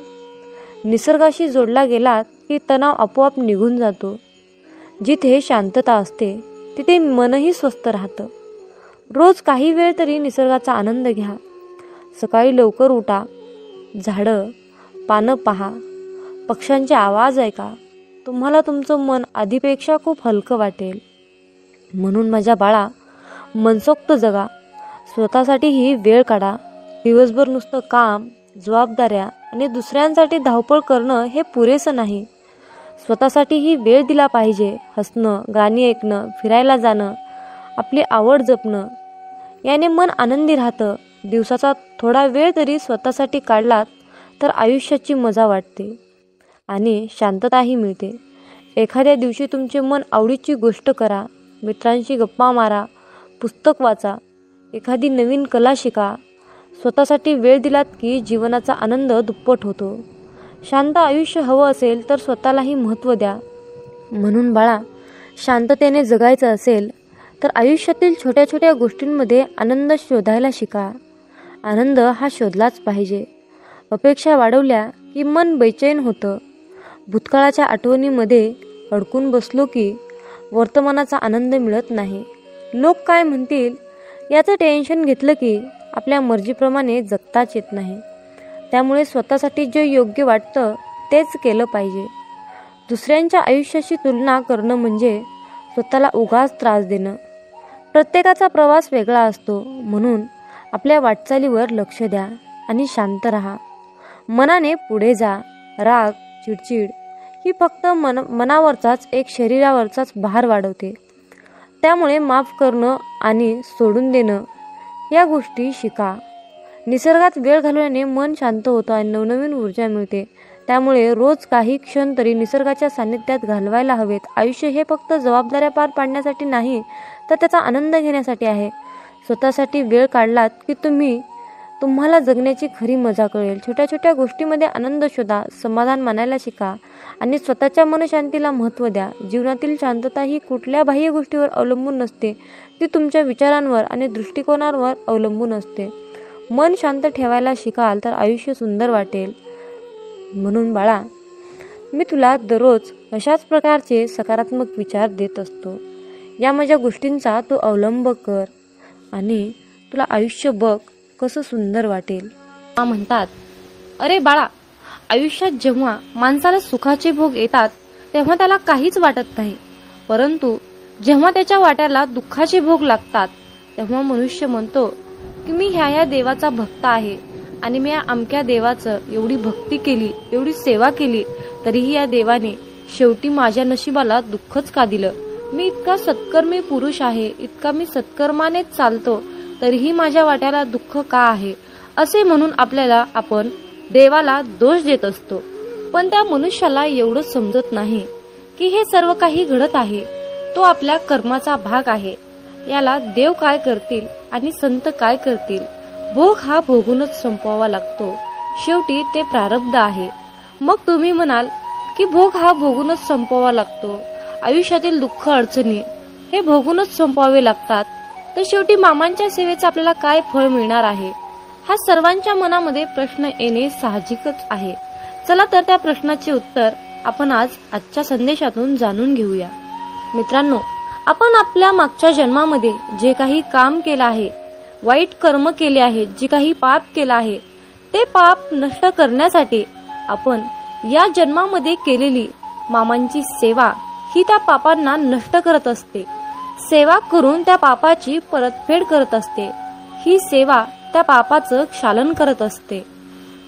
निसर्गाशी जोडला गेलात की तणाव आपोआप निघून जातो. जिथे शांतता असते तिथे मनही स्वस्थ राहतं. रोज काही वेळ तरी निसर्गाचा आनंद घ्या. सकाळी लवकर उठा, झाडं, पानं पहा, पक्ष्यांचे आवाज ऐका. तुम्हाला तुमचं मन आधीपेक्षा खूप हलकं वाटेल. म्हणून माझ्या बाळा, मनसोक्त जगा. स्वतःसाठीही वेळ काढा. दिवसभर नुसतं काम, जबाबदाऱ्या आणि दुसऱ्यांसाठी धावपळ करणं हे पुरेसं नाही. स्वतःसाठीही वेळ दिला पाहिजे. हसणं, गाणी ऐकणं, फिरायला जाणं, आपली आवड जपणं, याने मन आनंदी राहतं. दिवसाचा थोडा वेळ तरी स्वतःसाठी काढलात तर आयुष्याची मजा वाटते आणि शांतताही मिळते. एखाद्या दिवशी तुमचे मन आवडीची गोष्ट करा. मित्रांशी गप्पा मारा, पुस्तक वाचा, एखादी नवीन कला शिका. स्वतःसाठी वेळ दिलात की जीवनाचा आनंद दुप्पट होतो. शांत आयुष्य हवं असेल तर स्वतःलाही महत्त्व द्या. म्हणून बाळा, शांततेने जगायचं असेल तर आयुष्यातील छोट्या छोट्या गोष्टींमध्ये आनंद शोधायला शिका. आनंद हा शोधलाच पाहिजे. अपेक्षा वाढवल्या की मन बेचैन होतं. भूतकाळाच्या आठवणीमध्ये अडकून बसलो की वर्तमानाचा आनंद मिळत नाही. लोक काय म्हणतील याचं टेन्शन घेतलं की आपल्या मर्जीप्रमाणे जगताच येत नाही. त्यामुळे स्वतःसाठी जे योग्य वाटतं तेच केलं पाहिजे. दुसऱ्यांच्या आयुष्याशी तुलना करणं म्हणजे स्वतःला उगाच त्रास देणं. प्रत्येकाचा प्रवास वेगळा असतो. म्हणून आपल्या वाटचालीवर लक्ष द्या आणि शांत राहा. मनाने पुढे जा. राग, चिडचिड ही फक्त मनावरचाच एक शरीरावरचाच भार वाढवते. त्यामुळे माफ करणं आणि सोडून देणं या गोष्टी शिका. निसर्गात वेळ घालवल्याने मन शांत होतं आणि नवनवीन ऊर्जा मिळते. त्यामुळे रोज काही क्षण तरी निसर्गाच्या सानिध्यात घालवायला हवेत. आयुष्य हे फक्त जबाबदाऱ्या पार पाडण्यासाठी नाही तर त्याचा आनंद घेण्यासाठी आहे. स्वतःसाठी वेळ काढलात की तुम्हाला जगण्याची खरी मजा कळेल. छोट्या छोट्या गोष्टीमध्ये आनंद शोधा, समाधान मानायला शिका आणि स्वतःच्या मनशांतीला महत्त्व द्या. जीवनातील शांतता ही कुठल्या बाह्य गोष्टीवर अवलंबून नसते, ती तुमच्या विचारांवर आणि दृष्टिकोनावर अवलंबून असते. मन शांत ठेवायला शिकाल तर आयुष्य सुंदर वाटेल. म्हणून बाळा, मी तुला दररोज अशाच प्रकारचे सकारात्मक विचार देत असतो. या माझ्या गोष्टींचा तू अवलंब कर आणि तुला आयुष्य बघ कसं सुंदर वाटेल. म्हणतात, अरे बाळा, आयुष्यात जेव्हा माणसाला सुखाचे भोग येतात तेव्हा त्याला काहीच वाटत नाही. परंतु जेव्हा त्याच्या वाट्याला दुःखाचे भोग लागतात तेव्हा मनुष्य म्हणतो की मी ह्या देवाचा भक्त आहे आणि मी या अमक्या देवाचं एवढी भक्ती केली, एवढी सेवा केली, तरीही या देवाने शेवटी माझ्या नशिबाला दुःखच का दिलं. मी इतका सत्कर्मी पुरुष आहे, इतका मी सत्कर्मानेच चालतो, तरीही माझ्या वाट्याला दुःख का आहे, असे म्हणून आपण देवाला दोष देत असतो. पण त्या मनुष्याला एवढं समजत नाही की हे सर्व काही घडत आहे तो आपल्या कर्माचा भाग आहे. याला देव काय करतील आणि संत काय करतील, भोग हा भोगूनच संपवावा लागतो. शेवटी ते प्रारब्ध आहे. मग तुम्ही म्हणाल की भोग हा भोगूनच संपवावा लागतो, आयुष्यातील दुःख अडचणी हे भोगूनच संपवावे लागतात, तर शेवटी मामांच्या सेवेचं आपल्याला काय फळ मिळणार आहे. हा सर्वांच्या मनामध्ये प्रश्न येणे साहजिकच आहे. चला तर त्या प्रश्नाचे उत्तर आपण आजच्या संदेशातून जाणून घेऊया. मित्रांनो, आपण आपल्या मागच्या जन्मामध्ये जे काही काम केलं आहे, वाईट कर्म केले आहेत, जे काही पाप केलं आहे, ते पाप नष्ट करण्यासाठी आपण या जन्मामध्ये केलेली मामांची सेवा ही त्या पापांना नष्ट करत असते. सेवा करून त्या पापाची परतफेड करत असते. ही सेवा त्या पापाचं क्षालन करत असते.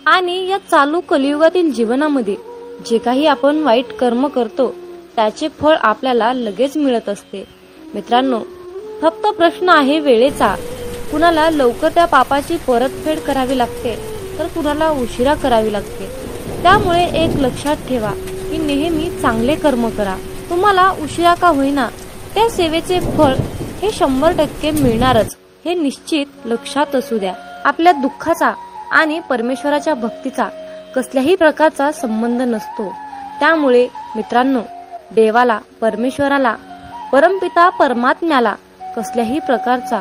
आणि या चालू कलियुगातील जीवनामध्ये जे काही आपण वाईट कर्म करतो त्याचे फळ आपल्याला लगेच मिळत असते. मित्रांनो, फक्त प्रश्न आहे वेळेचा. कुणाला लवकर त्या पापाची परतफेड करावी लागते तर कुणाला उशिरा करावी लागते. त्यामुळे एक लक्षात ठेवा की नेहमी चांगले कर्म करा. तुम्हाला उशिरा का होईना त्या सेवेचे फळ हे 100% मिळणारच हे निश्चित लक्षात असू द्या. आपल्या दुःखाचा आणि परमेश्वराच्या भक्तीचा कसल्याही प्रकारचा संबंध नसतो. त्यामुळे मित्रांनो, देवाला, परमेश्वराला, परमपिता परमात्म्याला कसल्याही प्रकारचा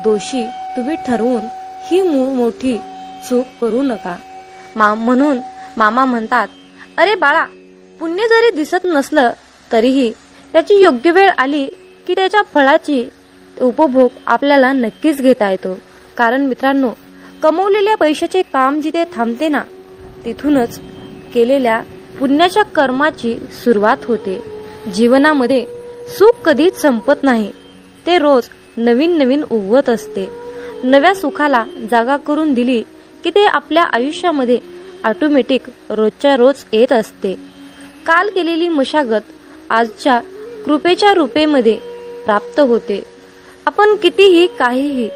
दोषी तुम्ही ठरवून ही मोठी चूक करू नका. म्हणून मामा म्हणतात, अरे बाळा, पुण्य जरी दिसत नसलं तरीही त्याची योग्य वेळ आली की त्याच्या फळाची उपभोग आपल्याला नक्कीच घेता येतो. कारण मित्रांनो, कमवलेल्या पैशाचे काम जिथे थांबते ना, तिथूनच केलेल्या पुण्याच्या कर्माची सुरुवात होते. जीवनामध्ये सुख कधीच संपत नाही, ते रोज नवीन नवीन उगवत असते. नव्या सुखाला जागा करून दिली की ते आपल्या आयुष्यामध्ये ऑटोमॅटिक रोजच्या रोज येत असते. काल केलेली मशागत आजच्या कृपेच्या रूपेमध्ये प्राप्त होते. आपण कितीही काहीही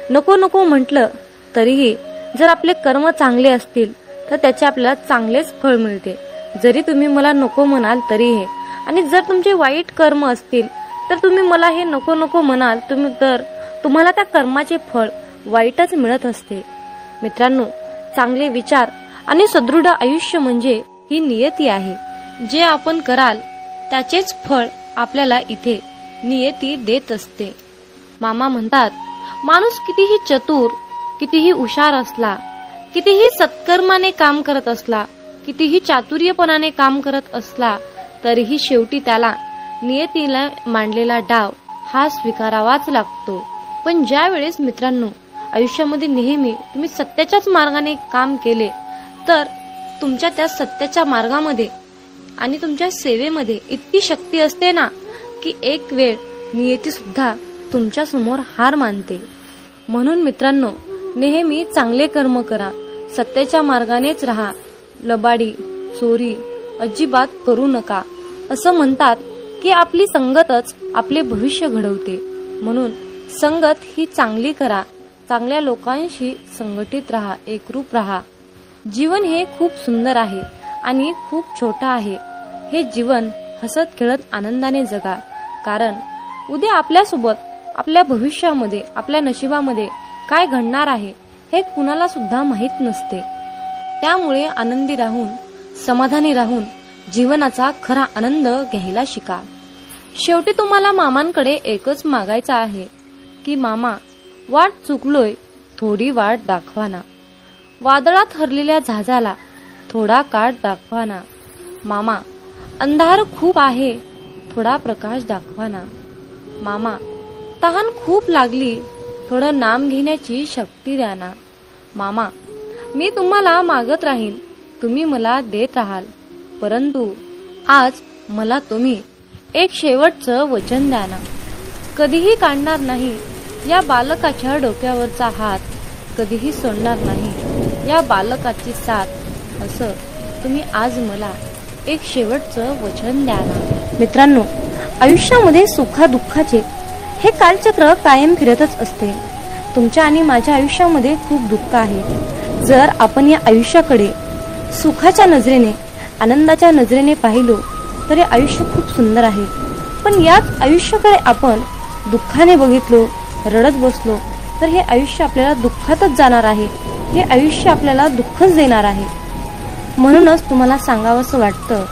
नको नको म्हटलं तरीही जर आपले कर्म चांगले असतील तर त्याचे आपल्याला चांगलेच फळ मिळते. जरी तुम्ही मला नको म्हणाल तरीही, आणि जर तुमचे वाईट कर्म असतील तर तुम्ही मला हे नको नको म्हणाल तर तुम्हाला त्या कर्माचे फळ वाईटच मिळत असते. मित्रांनो, चांगले विचार आणि सदृढ आयुष्य म्हणजे ही नियती आहे. जे आपण कराल त्याचेच फळ आपल्याला इथे नियती देत असते. मामा म्हणतात, माणूस कितीही चतुर, कितीही हुशार असला, कितीही सत्कर्माने काम करत असला, कितीही चातुर्यपणाने काम करत असला तरीही शेवटी त्याला नियतीला मांडलेला डाव हा स्वीकारावाच लागतो. पण ज्या वेळेस मित्रांनो आयुष्यामध्ये नेहमी तुम्ही सत्याच्याच मार्गाने काम केले तर तुमच्या त्या सत्याच्या मार्गामध्ये आणि तुमच्या सेवेमध्ये इतकी शक्ती असते ना की एक वेळ नियती सुद्धा तुमच्या समोर हार मानते. म्हणून मित्रांनो, नेहमी चांगले कर्म करा, सत्याच्या मार्गानेच राहा, लबाडी चोरी अजिबात करू नका. असं म्हणतात की आपली संगतच आपले भविष्य घडवते. म्हणून संगत ही चांगली करा, चांगल्या लोकांशी संघटित राहा, एकरूप राहा. जीवन हे खूप सुंदर आहे आणि खूप छोटा आहे. हे जीवन हसत खेळत आनंदाने जगा. कारण उद्या आपल्यासोबत, आपल्या भविष्यामध्ये, आपल्या नशिबामध्ये काय घडणार आहे हे कुणाला सुद्धा माहीत नसते. त्यामुळे आनंदी राहून, समाधानी राहून जीवनाचा खरा आनंद घ्यायला शिका. शेवटी तुम्हाला मामांकडे एकच मागायचं आहे की मामा, वाट चुकलोय, थोडी वाट दाखवा ना. वादळात हरलेल्या जहाजाला थोडा काठ दाखवा ना. मामा, अंधार खूप आहे, थोडा प्रकाश दाखवा ना. मामा, तहान खूप लागली, थोडं नाम घेण्याची शक्ती द्या ना. मामा, मी तुम्हाला मागत राहीन, तुम्ही मला देत राहाल. परंतु आज मला तुम्ही एक शेवटचं वचन द्या ना. कधीही काढणार नाही या बालकाच्या डोक्यावरचा हात, कधीही सोडणार नाही या बालकाची साथ. असं तुम्ही आज मला एक शेवटचं वचन द्या ना. मित्रांनो, आयुष्यामध्ये सुखादुःखाचे हे कालचक्र कायम फिरतच असते. तुमच्या आणि माझ्या आयुष्यामध्ये खूप दुःख आहे. जर आपण या आयुष्याकडे सुखाच्या नजरेने, आनंदाच्या नजरेने पाहिलो तर हे आयुष्य खूप सुंदर आहे. पण याच आयुष्याकडे आपण दुःखाने बघितलो, रडत बसलो तर हे आयुष्य आपल्याला दुःखातच जाणार आहे. हे आयुष्य आपल्याला दुःखच देणार आहे. म्हणूनच तुम्हाला सांगावंसं वाटतं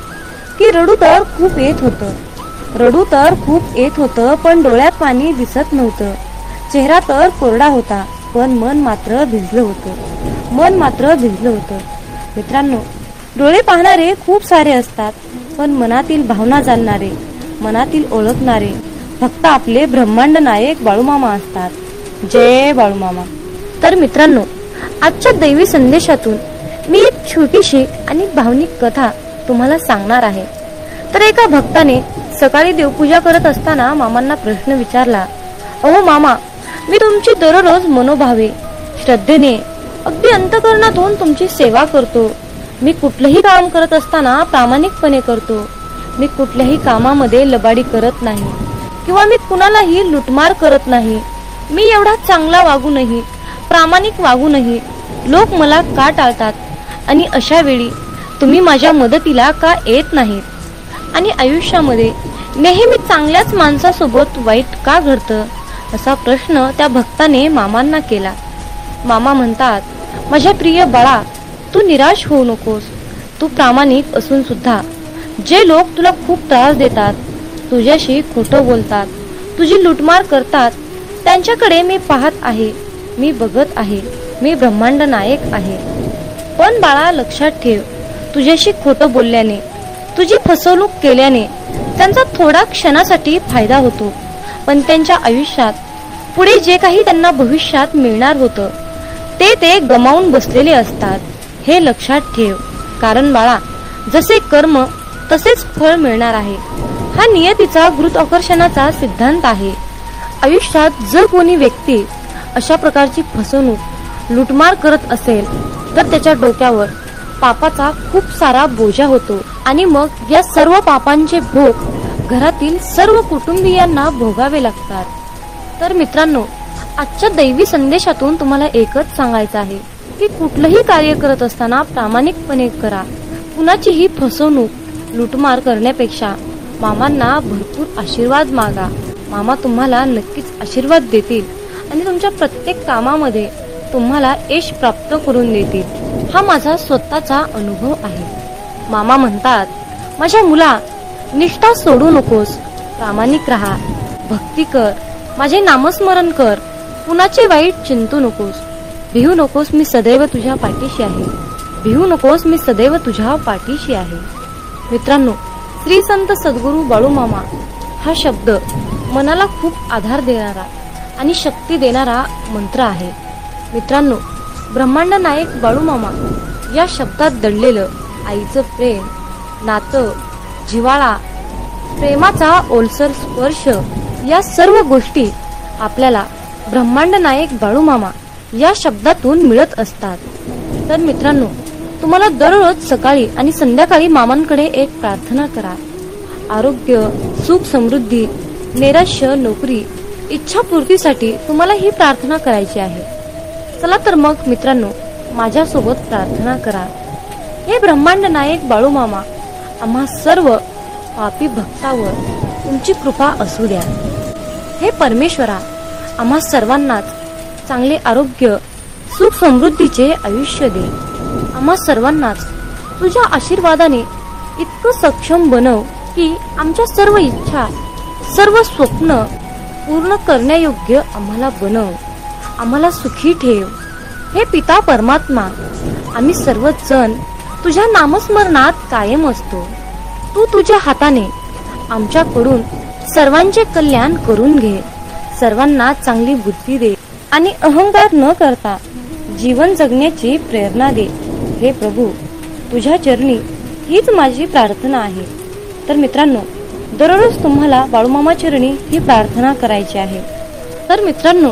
की रडू तर खूप येत होतं, रडू तर खूप येत होतं, पण डोळ्यात पाणी दिसत नव्हतं. चेहरा तर कोरडा होता, पण मन मात्र भिजलं होतं, मन मात्र भिजलं होतं. मित्रांनो, डोळे पाहणारे खूप सारे असतात, पण मनातील भावना जाणणारे, मनातील ओळखणारे फक्त आपले ब्रह्मांड नायक बाळूमामा असतात. जय बाळूमामा. तर मित्रांनो, आजच्या दैवी संदेशातून मी एक छोटीशी आणि भावनिक कथा तुम्हाला सांगणार आहे. तर एका भक्ताने सकाळी देवपूजा करत असताना मामांना प्रश्न विचारला, अहो मामा, मी तुमची दररोज मनोभावे, श्रद्धेने, अगदी अंतःकरणातून तुमची सेवा करतो. मी कुठलंही काम करत असताना प्रामाणिकपणे करतो. मी कुठल्याही कामामध्ये लबाडी करत नाही किंवा मी कुणालाही लुटमार करत नाही. मी एवढा चांगला वागूनही, प्रामाणिक वागूनही लोक मला का टाळतात आणि अशा वेळी तुम्ही माझ्या मदतीला का येत नाहीत? आणि आयुष्यामध्ये नेहमी चांगल्याच माणसासोबत वाईट का घडतं? असा प्रश्न त्या भक्ताने मामांना केला. मामा म्हणतात, माझ्या प्रिय बाळा, तू निराश होऊ नकोस. तू प्रामाणिक असून सुद्धा जे लोक तुला खूप त्रास देतात, तुझ्याशी खोटं बोलतात, तुझी लुटमार करतात, त्यांच्याकडे मी पाहत आहे, मी बघत आहे. मी ब्रह्मांड नायक आहे. पण बाळा, लक्षात ठेव, तुझ्याशी खोटं बोलल्याने, तुझी फसवणूक केल्याने त्यांचा थोडा क्षणासाठी फायदा होतो, पण त्यांच्या आयुष्यात पुढे जे काही त्यांना भविष्यात मिळणार होतं ते गमावून बसलेले असतात. हे लक्षात ठेव. कारण बाळा, जसे कर्म तसेच फळ मिळणार आहे. हा नियतीचा गुरुत्वाकर्षणाचा सिद्धांत आहे. आयुष्यात जर कोणी व्यक्ती अशा प्रकारची फसवणूक, लुटमार करत असेल तर त्याच्या डोक्यावर पापाचा खूप सारा बोजा होतो आणि मग या सर्व पापांचे भोग घरातील सर्व कुटुंबीयांना भोगावे लागतात. तर मित्रांनो, आजच्या दैवी संदेशातून तुम्हाला एकच सांगायचं आहे की कुठलंही कार्य करत असताना प्रामाणिकपणे करा. कुणाचीही फसवणूक, लुटमार करण्यापेक्षा मामांना भरपूर आशीर्वाद मागा. मामा तुम्हाला नक्कीच आशीर्वाद देतील आणि तुमच्या प्रत्येक कामामध्ये तुम्हाला यश प्राप्त करून देतील. हा माझा स्वतःचा अनुभव आहे. मामा म्हणतात, माझ्या मुला, निष्ठा सोडू नकोस, प्रामाणिक राहा, भक्ती कर, माझे नामस्मरण कर, कुणाचे वाईट चिंतू नकोस. भिवू नकोस, मी सदैव तुझ्या पाठीशी आहे. भिवू नकोस, मी सदैव तुझ्या पाठीशी आहे. मित्रांनो, श्री संत सद्गुरू बाळूमामा हा शब्द मनाला खूप आधार देणारा आणि शक्ती देणारा मंत्र आहे. मित्रांनो, ब्रह्मांड नायक बाळूमामा या शब्दात दडलेलं आईचं प्रेम, नातं, जिव्हाळा, प्रेमाचा ओलसर स्पर्श, या सर्व गोष्टी आपल्याला ब्रह्मांड नायक बाळूमामा या शब्दातून मिळत असतात. तर मित्रांनो, तुम्हाला दररोज सकाळी आणि संध्याकाळी मामांकडे एक प्रार्थना करा. आरोग्य, सुख, समृद्धी, नैराश्य, नोकरी, इच्छापूर्तीसाठी तुम्हाला ही प्रार्थना करायची आहे. चला तर मग मित्रांनो, माझ्यासोबत प्रार्थना करा. हे ब्रह्मांड नायक बाळूमामा, आम्हा सर्व पापी भक्तावर तुमची कृपा असू द्या. हे परमेश्वरा, आम्हा सर्वांनाच चांगले आरोग्य, सुख, समृद्धीचे आयुष्य दे. आम्हा सर्वांनाच तुझ्या आशीर्वादाने इतकं सक्षम बनव की आमच्या सर्व इच्छा, सर्व स्वप्न पूर्ण करण्यायोग्य आम्हाला बनव. आम्हाला सुखी ठेव. हे पिता परमात्मा, आम्ही सर्वजण तुझ्या नामस्मरणात कायम असतो. तू तुझ्या हाताने आमच्याकडून सर्वांचे कल्याण करून घे. सर्वांना चांगली बुद्धी दे आणि अहंकार न करता जीवन जगण्याची प्रेरणा दे. हे प्रभू, तुझ्या चरणी हीच माझी प्रार्थना आहे. तर मित्रांनो, दररोज तुम्हाला बाळूमामा चरणी ही प्रार्थना करायची आहे. तर मित्रांनो,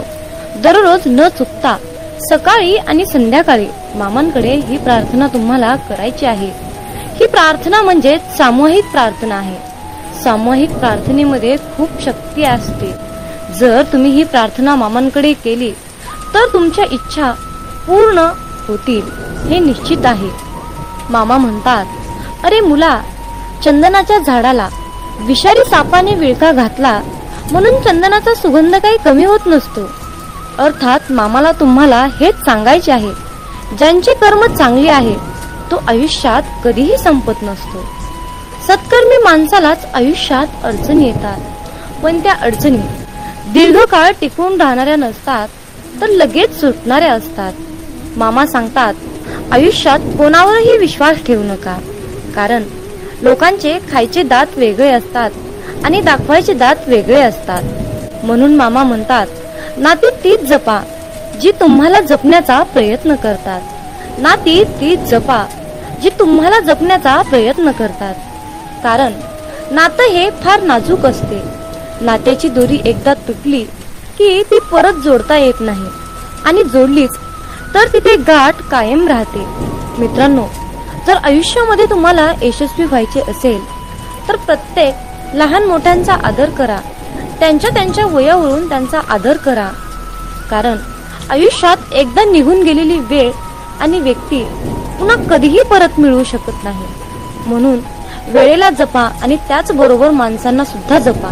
दररोज न चुकता सकाळी आणि संध्याकाळी मामांकडे ही प्रार्थना तुम्हाला करायची आहे. ही प्रार्थना म्हणजे सामूहिक प्रार्थना आहे. सामूहिक प्रार्थनेमध्ये खूप शक्ती असते. जर तुम्ही ही प्रार्थना मामांकडे केली तर तुमच्या इच्छा पूर्ण होतील, हे निश्चित आहे. मामा म्हणतात, अरे मुला, चंदनाच्या झाडाला विषारी सापाने विळखा घातला म्हणून चंदनाचा सुगंध काही कमी होत नसतो. अर्थात मामाला तुम्हाला हेच सांगायचे आहे, ज्यांचे कर्म चांगले आहे तो आयुष्यात कधीही संपत नसतो. सत्कर्मी माणसालाच आयुष्यात अडचणी येतात, पण त्या अडचणी दीर्घकाळ टिकून राहणाऱ्या नसतात, तर लगेच सुटणाऱ्या असतात. मामा सांगतात, आयुष्यात कोणावरही विश्वास ठेवू नका, कारण लोकांचे खायचे दात वेगळे असतात आणि दाखवायचे दात वेगळे असतात. म्हणून मामा म्हणतात, नाती तीच जपा जी तुम्हाला जपण्याचा प्रयत्न करतात. नाती तीच जपा जी तुम्हाला जपण्याचा प्रयत्न करतात. कारण नातं हे फार नाजूक असते. नात्याची दोरी एकदा तुटली की ती परत जोडता येत नाही, आणि जोडलीच तर तिथे गाठ कायम राहते. मित्रांनो, जर आयुष्यामध्ये तुम्हाला यशस्वी व्हायचे असेल तर प्रत्येक लहान मोठ्यांचा आदर करा. त्यांच्या वयावरून त्यांचा आदर करा. कारण आयुष्यात एकदा निघून गेलेली वेळ आणि व्यक्ती पुन्हा कधीही परत मिळू शकत नाही. म्हणून वेळेला जपा आणि त्याचबरोबर माणसांना सुद्धा जपा.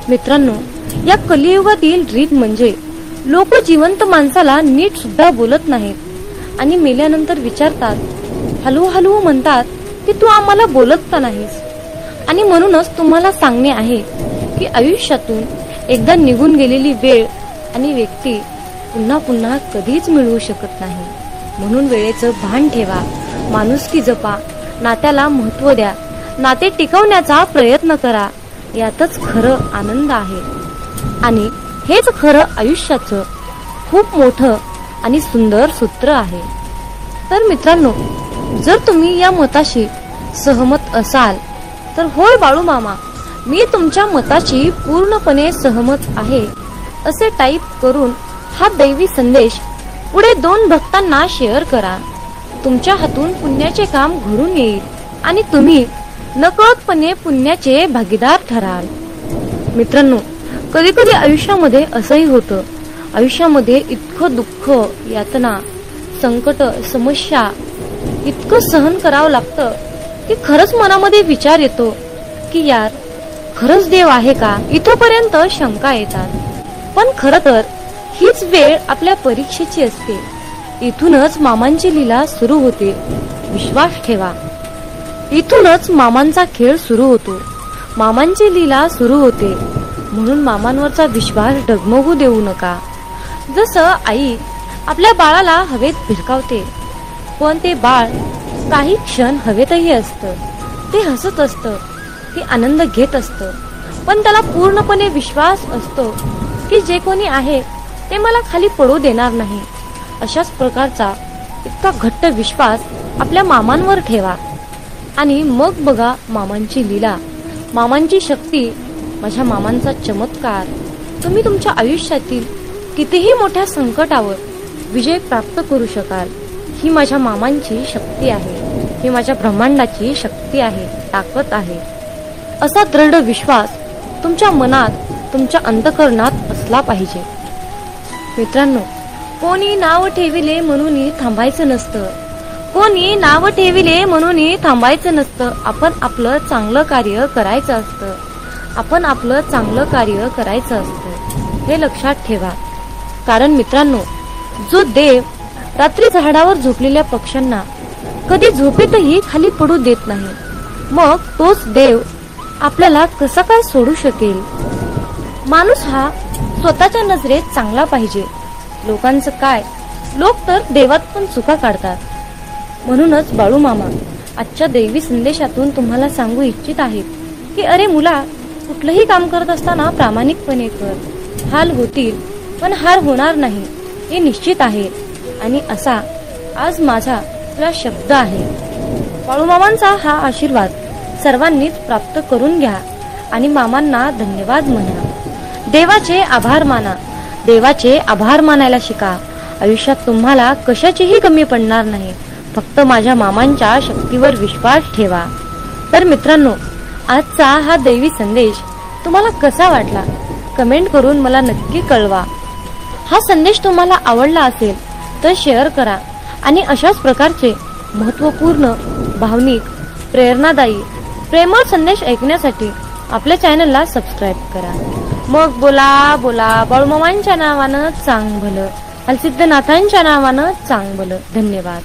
मित्रांनो, या कलियुगातील रीत म्हणजे लोक जिवंत माणसाला नीट सुद्धा बोलत नाहीत आणि मेल्यानंतर विचारतात, हलू हलू म्हणतात की तू आम्हाला बोलत का नाहीस. आणि म्हणूनच तुम्हाला सांगणे आहे की आयुष्यातून एकदा निघून गेलेली वेळ आणि व्यक्ती पुन्हा पुन्हा कधीच मिळवू शकत नाही. म्हणून वेळेचं भान ठेवा, माणुसकी जपा, नात्याला महत्त्व द्या, नाते टिकवण्याचा प्रयत्न करा. यातच खरं आनंद आहे आणि हेच खरं आयुष्याचं खूप मोठं आणि सुंदर सूत्र आहे. तर मित्रांनो, जर तुम्ही या मताशी सहमत असाल तर होय बाळू मामा, मी तुमच्या मताशी पूर्णपणे सहमत आहे असे टाईप करून हा दैवी संदेश पुढे 2 भक्तांना शेअर करा. तुमच्या हातून पुण्याचे काम घडून येईल आणि तुम्ही नकळतपणे पुण्याचे भागीदार ठराल. मित्रांनो, कधी कधी आयुष्यामध्ये असंही होतं. आयुष्यामध्ये इतकं दुःख, यातना, संकट, समस्या इतकं सहन करावं लागतं की खरंच मनामध्ये विचार येतो की यार, खरंच देव आहे का, इथपर्यंत शंका येतात. पण खरं तर हीच वेळ आपल्या परीक्षेची असते. इथूनच मामांची लीला सुरू होते. विश्वास ठेवा. इथूनच मामांचा खेळ सुरू होतो. मामांची लीला सुरू होते. म्हणून मामांवरचा विश्वास डगमगू देऊ नका. जसं आई आपल्या बाळाला हवेत भिरकावते, पण ते बाळ काही क्षण हवेतही असतं. ते हसत असतं, ते आनंद घेत असतं, पण त्याला पूर्णपणे विश्वास असतो की जे कोणी आहे ते मला खाली पडू देणार नाही. अशाच प्रकारचा इतका घट्ट विश्वास आपल्या मामांवर ठेवा आणि मग बघा मामांची लीला, मामांची शक्ती, माझ्या मामांचा चमत्कार. तुम्ही तुमच्या आयुष्यातील कितीही मोठ्या संकटावर विजय प्राप्त करू शकाल. ही माझ्या मामांची शक्ती आहे, ही माझ्या ब्रह्मांडाची शक्ती आहे, ताकद आहे. असा दृढ विश्वास तुमच्या मनात, तुमच्या अंतःकरणात असला पाहिजे. मित्रांनो, कोणी नाव ठेविले म्हणून थांबायचं नसतं. कोणी नाव ठेविले म्हणून थांबायचं नसतं. आपण आपलं चांगलं कार्य करायचं असतं. आपण आपलं चांगलं कार्य करायचं असतं. हे लक्षात ठेवा. कारण मित्रांनो, जो देव रात्री झाडावर झोपलेल्या पक्ष्यांना कधी झोपेतही खाली पडू देत नाही, मग तोच देव आपल्याला कसा काय सोडू शकेल. माणूस हा स्वतःच्या नजरेत चांगला पाहिजे. लोकांचं काय, लोक तर देवात पण चुका काढतात. म्हणूनच बाळू मामा आजच्या दैवी संदेशातून तुम्हाला सांगू इच्छित आहेत की अरे मुला, कुठलंही काम करत असताना प्रामाणिकपणे कर. हाल होतील पण हार होणार नाही हे निश्चित आहे. आणि असा आज माझा तुला शब्द आहे. बाळूमामांचा हा आशीर्वाद सर्वांनीच प्राप्त करून घ्या आणि मामांना धन्यवाद म्हणा. देवाचे आभार माना. देवाचे आभार मानायला शिका. आयुष्यात तुम्हाला कशाचीही कमी पडणार नाही. फक्त माझ्या मामांच्या शक्तीवर विश्वास ठेवा. तर मित्रांनो, आजचा हा दैवी संदेश तुम्हाला कसा वाटला कमेंट करून मला नक्की कळवा. हा संदेश तुम्हाला आवडला असेल तर शेअर करा आणि अशाच प्रकारचे महत्त्वपूर्ण, भावनिक, प्रेरणादायी, प्रेमळ संदेश ऐकण्यासाठी आपल्या चॅनलला सबस्क्राईब करा. मग बोला बोला बाळूमामांच्या नावानं चांग भलं, हलसिद्धनाथांच्या नावानं चांग भलं. धन्यवाद.